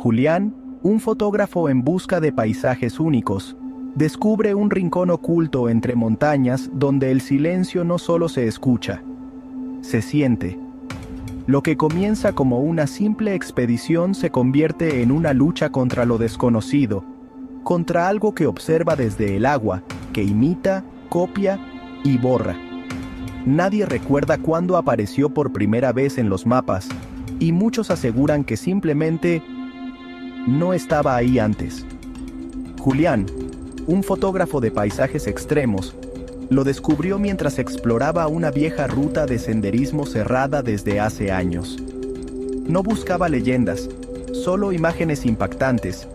Julián, un fotógrafo en busca de paisajes únicos, descubre un rincón oculto entre montañas donde el silencio no solo se escucha, se siente. Lo que comienza como una simple expedición se convierte en una lucha contra lo desconocido, contra algo que observa desde el agua, que imita, copia y borra. Nadie recuerda cuándo apareció por primera vez en los mapas, y muchos aseguran que simplemente no estaba ahí antes. Julián, un fotógrafo de paisajes extremos, lo descubrió mientras exploraba una vieja ruta de senderismo cerrada desde hace años. No buscaba leyendas, solo imágenes impactantes,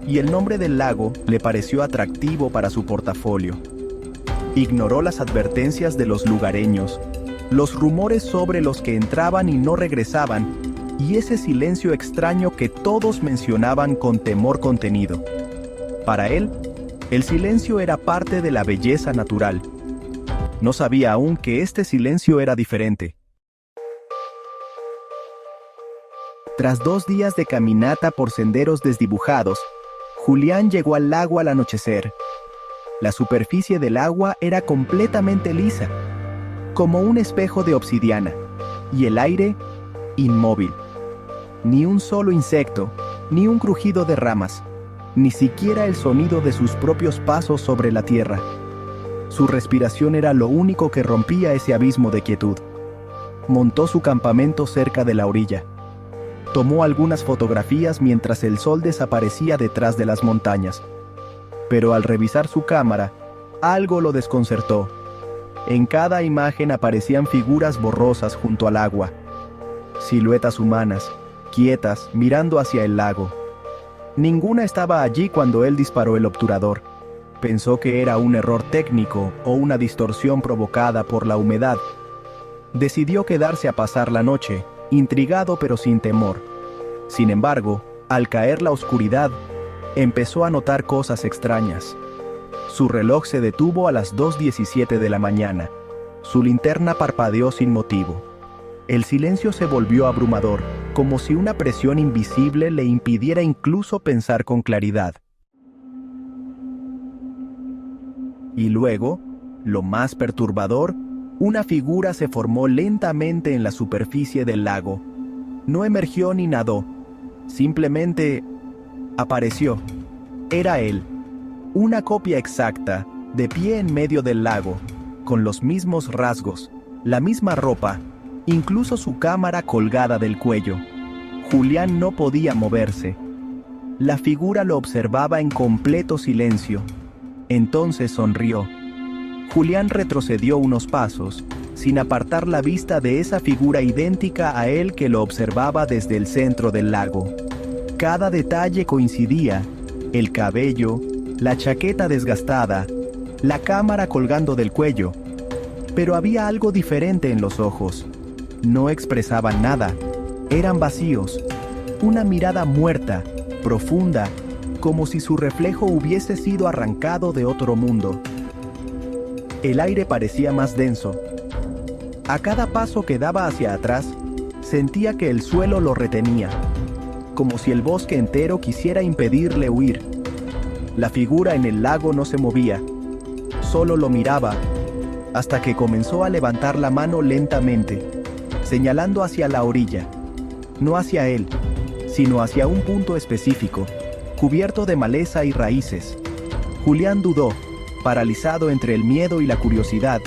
y el nombre del lago le pareció atractivo para su portafolio. Ignoró las advertencias de los lugareños, los rumores sobre los que entraban y no regresaban, y ese silencio extraño que todos mencionaban con temor contenido. Para él, el silencio era parte de la belleza natural. No sabía aún que este silencio era diferente. Tras 2 días de caminata por senderos desdibujados, Julián llegó al lago al anochecer. La superficie del agua era completamente lisa, como un espejo de obsidiana, y el aire, inmóvil. Ni un solo insecto, ni un crujido de ramas, ni siquiera el sonido de sus propios pasos sobre la tierra. Su respiración era lo único que rompía ese abismo de quietud. Montó su campamento cerca de la orilla. Tomó algunas fotografías mientras el sol desaparecía detrás de las montañas. Pero al revisar su cámara, algo lo desconcertó. En cada imagen aparecían figuras borrosas junto al agua. Siluetas humanas, quietas, mirando hacia el lago. Ninguna estaba allí cuando él disparó el obturador. Pensó que era un error técnico o una distorsión provocada por la humedad. Decidió quedarse a pasar la noche, intrigado pero sin temor. Sin embargo, al caer la oscuridad, empezó a notar cosas extrañas. Su reloj se detuvo a las 2:17 de la mañana. Su linterna parpadeó sin motivo. El silencio se volvió abrumador, como si una presión invisible le impidiera incluso pensar con claridad. Y luego, lo más perturbador, una figura se formó lentamente en la superficie del lago. No emergió ni nadó, simplemente apareció. Era él, una copia exacta, de pie en medio del lago, con los mismos rasgos, la misma ropa, incluso su cámara colgada del cuello. Julián no podía moverse. La figura lo observaba en completo silencio. Entonces sonrió. Julián retrocedió unos pasos, sin apartar la vista de esa figura idéntica a él que lo observaba desde el centro del lago. Cada detalle coincidía: el cabello, la chaqueta desgastada, la cámara colgando del cuello. Pero había algo diferente en los ojos. No expresaban nada, eran vacíos. Una mirada muerta, profunda, como si su reflejo hubiese sido arrancado de otro mundo. El aire parecía más denso. A cada paso que daba hacia atrás, sentía que el suelo lo retenía, como si el bosque entero quisiera impedirle huir. La figura en el lago no se movía, solo lo miraba, hasta que comenzó a levantar la mano lentamente, señalando hacia la orilla, no hacia él, sino hacia un punto específico, cubierto de maleza y raíces. Julián dudó, paralizado entre el miedo y la curiosidad,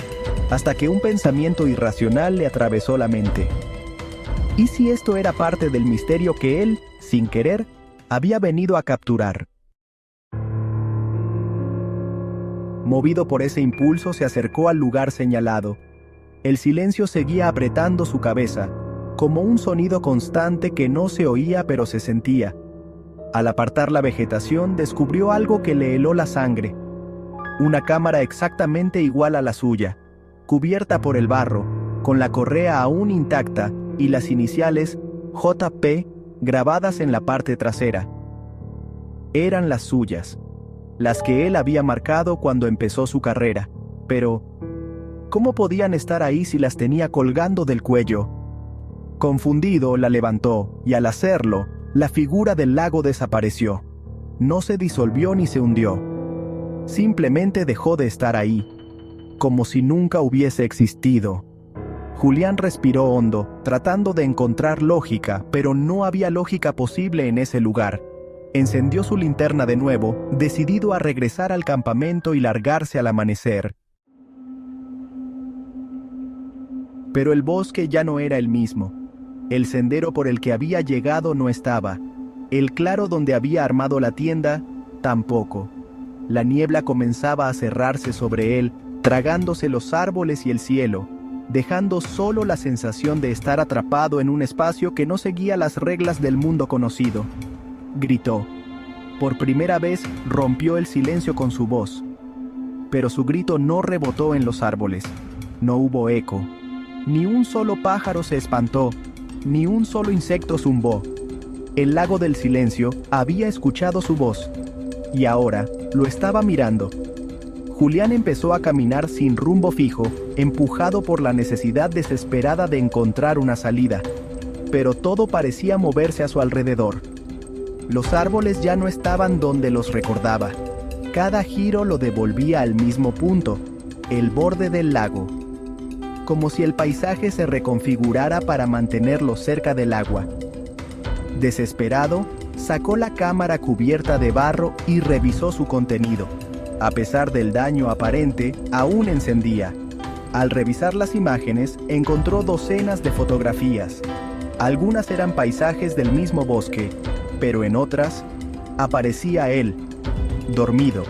hasta que un pensamiento irracional le atravesó la mente. ¿Y si esto era parte del misterio que él, sin querer, había venido a capturar? Movido por ese impulso, se acercó al lugar señalado. El silencio seguía apretando su cabeza, como un sonido constante que no se oía pero se sentía. Al apartar la vegetación, descubrió algo que le heló la sangre. Una cámara exactamente igual a la suya, cubierta por el barro, con la correa aún intacta y las iniciales JP grabadas en la parte trasera. Eran las suyas, las que él había marcado cuando empezó su carrera, pero ¿cómo podían estar ahí si las tenía colgando del cuello? Confundido, la levantó, y al hacerlo, La figura del lago desapareció. No se disolvió ni se hundió. Simplemente dejó de estar ahí, como si nunca hubiese existido. Julián respiró hondo, tratando de encontrar lógica, pero no había lógica posible en ese lugar. Encendió su linterna de nuevo, decidido a regresar al campamento y largarse al amanecer. Pero el bosque ya no era el mismo. El sendero por el que había llegado no estaba. El claro donde había armado la tienda, tampoco. La niebla comenzaba a cerrarse sobre él, tragándose los árboles y el cielo, dejando solo la sensación de estar atrapado en un espacio que no seguía las reglas del mundo conocido. Gritó. Por primera vez rompió el silencio con su voz. Pero su grito no rebotó en los árboles. No hubo eco. Ni un solo pájaro se espantó, ni un solo insecto zumbó. El lago del silencio había escuchado su voz, y ahora lo estaba mirando. Julián empezó a caminar sin rumbo fijo, empujado por la necesidad desesperada de encontrar una salida. Pero todo parecía moverse a su alrededor. Los árboles ya no estaban donde los recordaba. Cada giro lo devolvía al mismo punto, el borde del lago. Como si el paisaje se reconfigurara para mantenerlo cerca del agua. Desesperado, sacó la cámara cubierta de barro y revisó su contenido. A pesar del daño aparente, aún encendía. Al revisar las imágenes, encontró docenas de fotografías. Algunas eran paisajes del mismo bosque, pero en otras, aparecía él, dormido,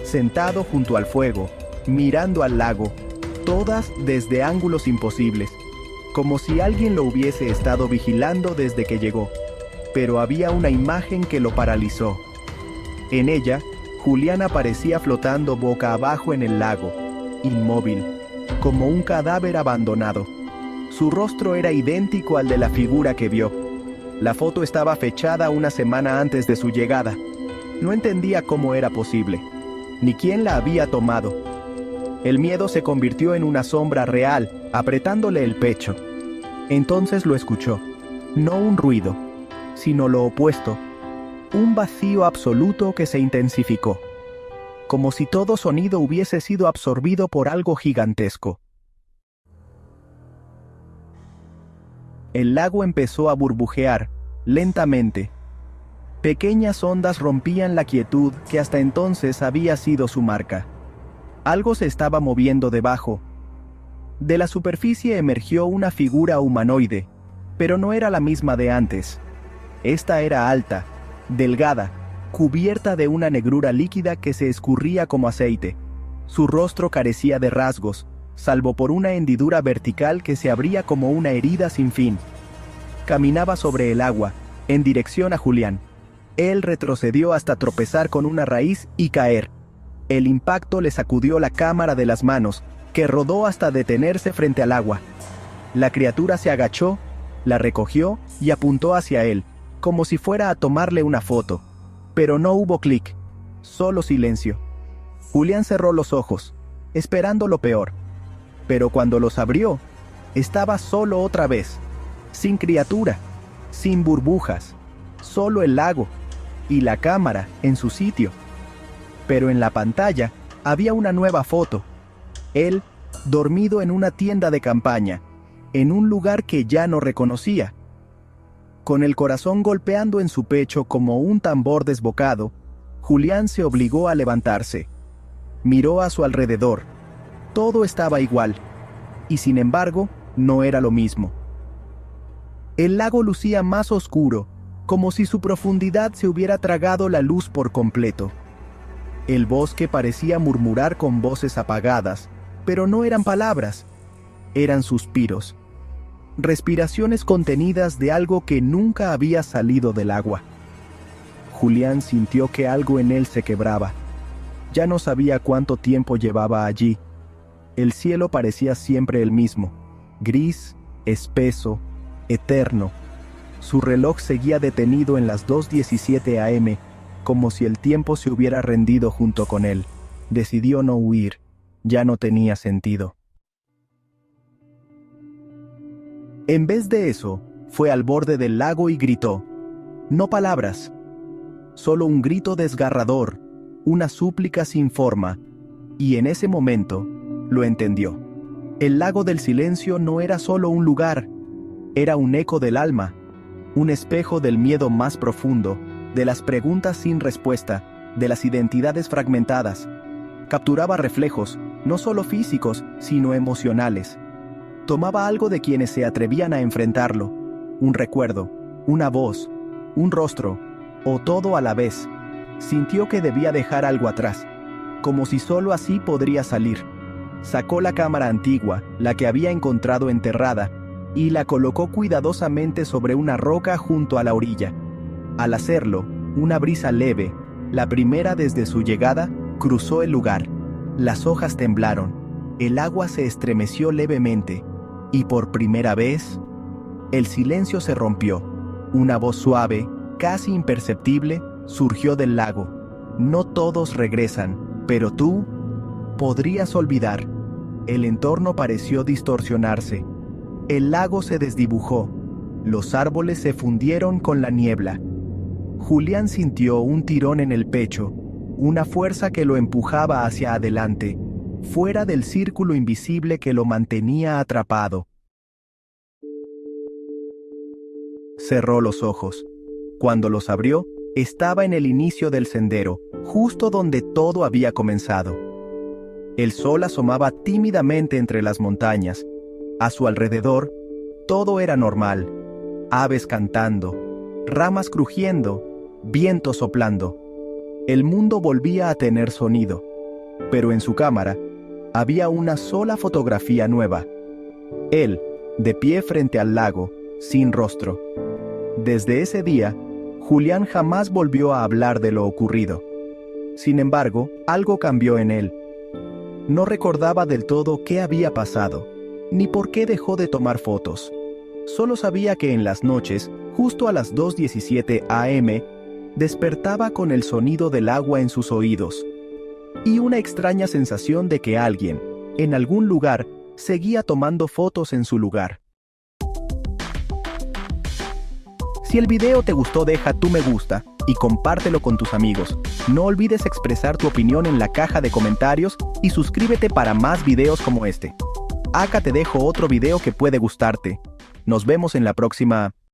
sentado junto al fuego, mirando al lago, todas desde ángulos imposibles, como si alguien lo hubiese estado vigilando desde que llegó. Pero había una imagen que lo paralizó. En ella, Julián aparecía flotando boca abajo en el lago, inmóvil, como un cadáver abandonado. Su rostro era idéntico al de la figura que vio. La foto estaba fechada una semana antes de su llegada. No entendía cómo era posible, ni quién la había tomado. El miedo se convirtió en una sombra real, apretándole el pecho. Entonces lo escuchó. No un ruido, sino lo opuesto. Un vacío absoluto que se intensificó. Como si todo sonido hubiese sido absorbido por algo gigantesco. El lago empezó a burbujear, lentamente. Pequeñas ondas rompían la quietud que hasta entonces había sido su marca. Algo se estaba moviendo debajo. De la superficie emergió una figura humanoide, pero no era la misma de antes. Esta era alta, delgada, cubierta de una negrura líquida que se escurría como aceite. Su rostro carecía de rasgos, salvo por una hendidura vertical que se abría como una herida sin fin. Caminaba sobre el agua, en dirección a Julián. Él retrocedió hasta tropezar con una raíz y caer. El impacto le sacudió la cámara de las manos, que rodó hasta detenerse frente al agua. La criatura se agachó, la recogió y apuntó hacia él, como si fuera a tomarle una foto. Pero no hubo clic, solo silencio. Julián cerró los ojos, esperando lo peor. Pero cuando los abrió, estaba solo otra vez, sin criatura, sin burbujas, solo el lago y la cámara en su sitio. Pero en la pantalla había una nueva foto. Él, dormido en una tienda de campaña, en un lugar que ya no reconocía. Con el corazón golpeando en su pecho como un tambor desbocado, Julián se obligó a levantarse. Miró a su alrededor. Todo estaba igual, y sin embargo, no era lo mismo. El lago lucía más oscuro, como si su profundidad se hubiera tragado la luz por completo. El bosque parecía murmurar con voces apagadas, pero no eran palabras, eran suspiros. Respiraciones contenidas de algo que nunca había salido del agua. Julián sintió que algo en él se quebraba. Ya no sabía cuánto tiempo llevaba allí. El cielo parecía siempre el mismo, gris, espeso, eterno. Su reloj seguía detenido en las 2:17 a.m., como si el tiempo se hubiera rendido junto con él. Decidió no huir, ya no tenía sentido. En vez de eso, fue al borde del lago y gritó. No palabras, solo un grito desgarrador, una súplica sin forma, y en ese momento lo entendió. El lago del silencio no era solo un lugar, era un eco del alma, un espejo del miedo más profundo, de las preguntas sin respuesta, de las identidades fragmentadas. Capturaba reflejos, no solo físicos, sino emocionales. Tomaba algo de quienes se atrevían a enfrentarlo, un recuerdo, una voz, un rostro, o todo a la vez. Sintió que debía dejar algo atrás, como si solo así podría salir. Sacó la cámara antigua, la que había encontrado enterrada, y la colocó cuidadosamente sobre una roca junto a la orilla. Al hacerlo, una brisa leve, la primera desde su llegada, cruzó el lugar. Las hojas temblaron, el agua se estremeció levemente, y por primera vez, el silencio se rompió. Una voz suave, casi imperceptible, surgió del lago. No todos regresan, pero tú podrías olvidar. El entorno pareció distorsionarse. El lago se desdibujó. Los árboles se fundieron con la niebla. Julián sintió un tirón en el pecho, una fuerza que lo empujaba hacia adelante, fuera del círculo invisible que lo mantenía atrapado. Cerró los ojos. Cuando los abrió, estaba en el inicio del sendero, justo donde todo había comenzado. El sol asomaba tímidamente entre las montañas. A su alrededor, todo era normal. Aves cantando, ramas crujiendo, viento soplando. El mundo volvía a tener sonido, pero en su cámara había una sola fotografía nueva. Él, de pie frente al lago, sin rostro. Desde ese día, Julián jamás volvió a hablar de lo ocurrido. Sin embargo, algo cambió en él. No recordaba del todo qué había pasado, ni por qué dejó de tomar fotos. Solo sabía que en las noches, justo a las 2:17 a.m., despertaba con el sonido del agua en sus oídos, y una extraña sensación de que alguien, en algún lugar, seguía tomando fotos en su lugar. Si el video te gustó, deja tu me gusta y compártelo con tus amigos. No olvides expresar tu opinión en la caja de comentarios y suscríbete para más videos como este. Acá te dejo otro video que puede gustarte. Nos vemos en la próxima.